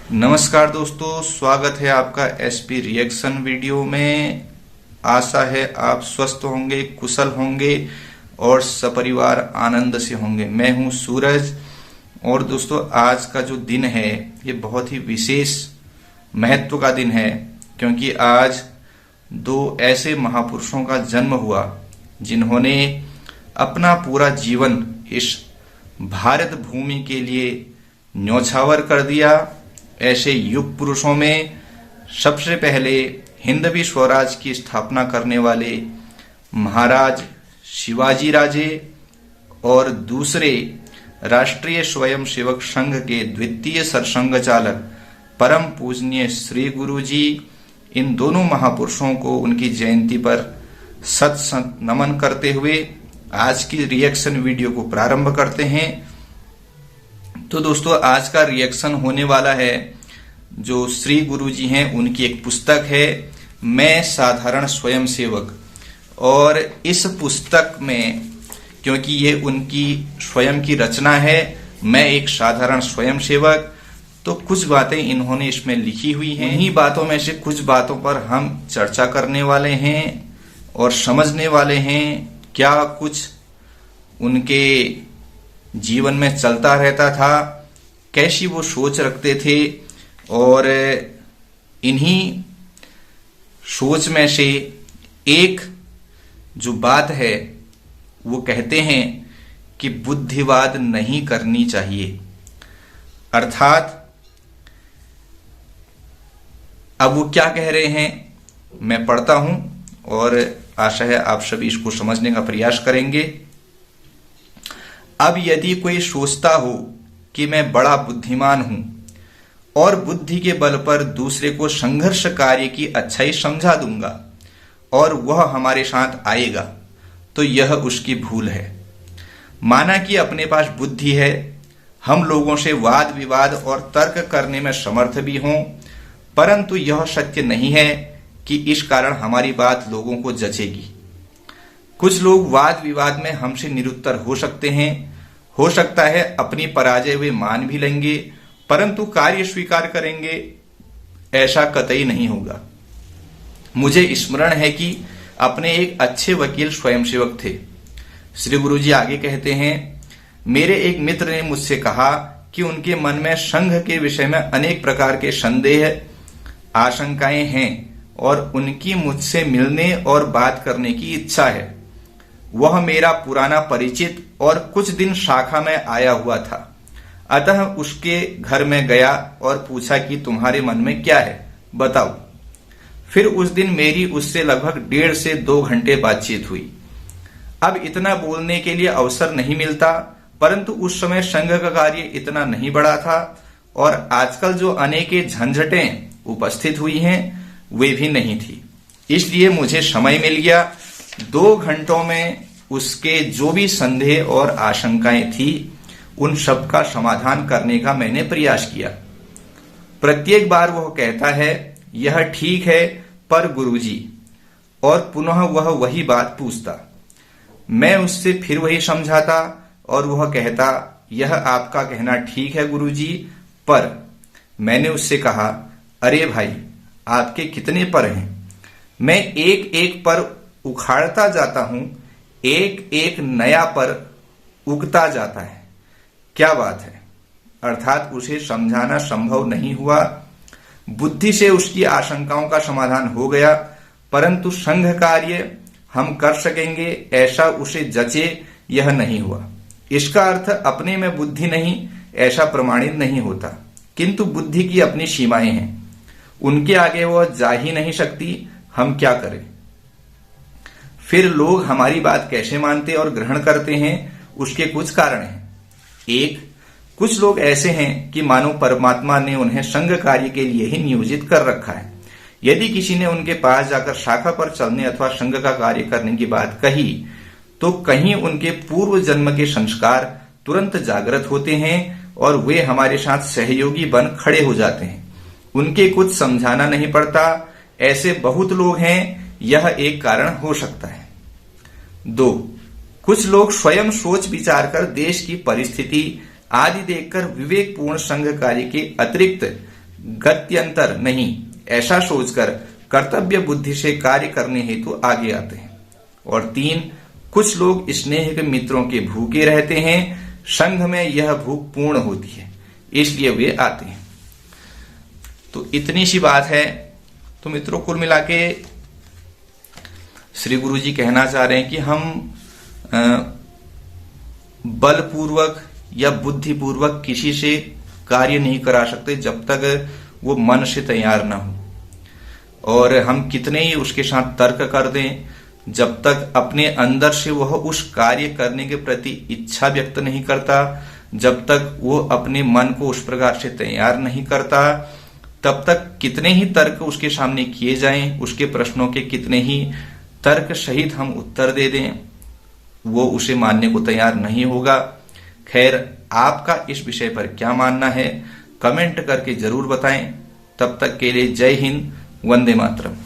नमस्कार दोस्तों, स्वागत है आपका एसपी रिएक्शन वीडियो में। आशा है आप स्वस्थ होंगे, कुशल होंगे और सपरिवार आनंद से होंगे। मैं हूं सूरज और दोस्तों आज का जो दिन है ये बहुत ही विशेष महत्व का दिन है, क्योंकि आज दो ऐसे महापुरुषों का जन्म हुआ जिन्होंने अपना पूरा जीवन इस भारत भूमि के लिए न्यौछावर कर दिया। ऐसे युग पुरुषों में सबसे पहले हिंदवी स्वराज की स्थापना करने वाले महाराज शिवाजी राजे और दूसरे राष्ट्रीय स्वयंसेवक संघ के द्वितीय सरसंघ चालक परम पूजनीय श्री गुरु जी, इन दोनों महापुरुषों को उनकी जयंती पर सत सत नमन करते हुए आज की रिएक्शन वीडियो को प्रारंभ करते हैं। तो दोस्तों आज का रिएक्शन होने वाला है जो श्री गुरु जी हैं उनकी एक पुस्तक है मैं साधारण स्वयंसेवक। और इस पुस्तक में, क्योंकि ये उनकी स्वयं की रचना है मैं एक साधारण स्वयंसेवक, तो कुछ बातें इन्होंने इसमें लिखी हुई हैं। इन्हीं बातों में से कुछ बातों पर हम चर्चा करने वाले हैं और समझने वाले हैं क्या कुछ उनके जीवन में चलता रहता था, कैसी वो सोच रखते थे। और इन्हीं सोच में से एक जो बात है वो कहते हैं कि बुद्धिवाद नहीं करनी चाहिए। अर्थात अब वो क्या कह रहे हैं मैं पढ़ता हूं और आशा है आप सभी इसको समझने का प्रयास करेंगे। अब यदि कोई सोचता हो कि मैं बड़ा बुद्धिमान हूं और बुद्धि के बल पर दूसरे को संघर्ष कार्य की अच्छाई समझा दूंगा और वह हमारे साथ आएगा, तो यह उसकी भूल है। माना कि अपने पास बुद्धि है, हम लोगों से वाद विवाद और तर्क करने में समर्थ भी हों, परंतु यह सत्य नहीं है कि इस कारण हमारी बात लोगों को जचेगी। कुछ लोग वाद विवाद में हमसे निरुत्तर हो सकते हैं, हो सकता है अपनी पराजय वे मान भी लेंगे, परंतु कार्य स्वीकार करेंगे, ऐसा कतई नहीं होगा। मुझे स्मरण है कि अपने एक अच्छे वकील स्वयंसेवक थे। श्री गुरु जी आगे कहते हैं, मेरे एक मित्र ने मुझसे कहा कि उनके मन में संघ के विषय में अनेक प्रकार के संदेह आशंकाएं हैं और उनकी मुझसे मिलने और बात करने की इच्छा है। वह मेरा पुराना परिचित और कुछ दिन शाखा में आया हुआ था, अतः उसके घर में गया और पूछा कि तुम्हारे मन में क्या है, बताओ। फिर उस दिन मेरी उससे लगभग 1.5 से 2 घंटे बातचीत हुई। अब इतना बोलने के लिए अवसर नहीं मिलता, परंतु उस समय संघ का कार्य इतना नहीं बढ़ा था और आजकल जो अनेक झंझटें उपस्थित हुई हैं वे भी नहीं थी। इसलिए मुझे समय मिल गया। 2 घंटों में उसके जो भी संदेह और आशंकाएं थी उन सब का समाधान करने का मैंने प्रयास किया। प्रत्येक बार वह कहता है यह ठीक है पर गुरुजी, और पुनः वह वही बात पूछता। मैं उससे फिर वही समझाता और वह कहता यह आपका कहना ठीक है गुरुजी, पर मैंने उससे कहा अरे भाई आपके कितने पर हैं, मैं एक एक पर उखाड़ता जाता हूं, एक एक नया पर उगता जाता है, क्या बात है। अर्थात उसे समझाना संभव नहीं हुआ। बुद्धि से उसकी आशंकाओं का समाधान हो गया, परंतु संघ कार्य हम कर सकेंगे ऐसा उसे जचे यह नहीं हुआ। इसका अर्थ अपने में बुद्धि नहीं ऐसा प्रमाणित नहीं होता, किंतु बुद्धि की अपनी सीमाएं हैं, उनके आगे वह जा ही नहीं सकती। हम क्या करें। फिर लोग हमारी बात कैसे मानते और ग्रहण करते हैं उसके कुछ कारण हैं। एक, कुछ लोग ऐसे हैं कि मानो परमात्मा ने उन्हें संघ कार्य के लिए ही नियोजित कर रखा है। यदि किसी ने उनके पास जाकर शाखा पर चलने अथवा संघ का कार्य करने की बात कही तो कहीं उनके पूर्व जन्म के संस्कार तुरंत जागृत होते हैं और वे हमारे साथ सहयोगी बन खड़े हो जाते हैं। उनके कुछ समझाना नहीं पड़ता। ऐसे बहुत लोग हैं, यह एक कारण हो सकता है। 2, कुछ लोग स्वयं सोच विचार कर देश की परिस्थिति आदि देखकर विवेकपूर्ण संघ कार्य के अतिरिक्त गत्यंतर नहीं, ऐसा सोचकर कर्तव्य बुद्धि से कार्य करने हेतु आगे आते हैं। और 3, कुछ लोग स्नेह के मित्रों के भूखे रहते हैं, संघ में यह भूख पूर्ण होती है, इसलिए वे आते हैं। तो इतनी सी बात है। तो मित्रों, कुल मिला के श्री गुरु जी कहना चाह रहे हैं कि हम बलपूर्वक या बुद्धिपूर्वक किसी से कार्य नहीं करा सकते जब तक वो मन से तैयार ना हो, और हम कितने ही उसके साथ तर्क कर दें, जब तक अपने अंदर से वह उस कार्य करने के प्रति इच्छा व्यक्त नहीं करता, जब तक वो अपने मन को उस प्रकार से तैयार नहीं करता, तब तक कितने ही तर्क उसके सामने किए जाएं, उसके प्रश्नों के कितने ही तर्क सहित हम उत्तर दे दें, वो उसे मानने को तैयार नहीं होगा। खैर, आपका इस विषय पर क्या मानना है, कमेंट करके जरूर बताएं। तब तक के लिए जय हिंद, वंदे मातरम।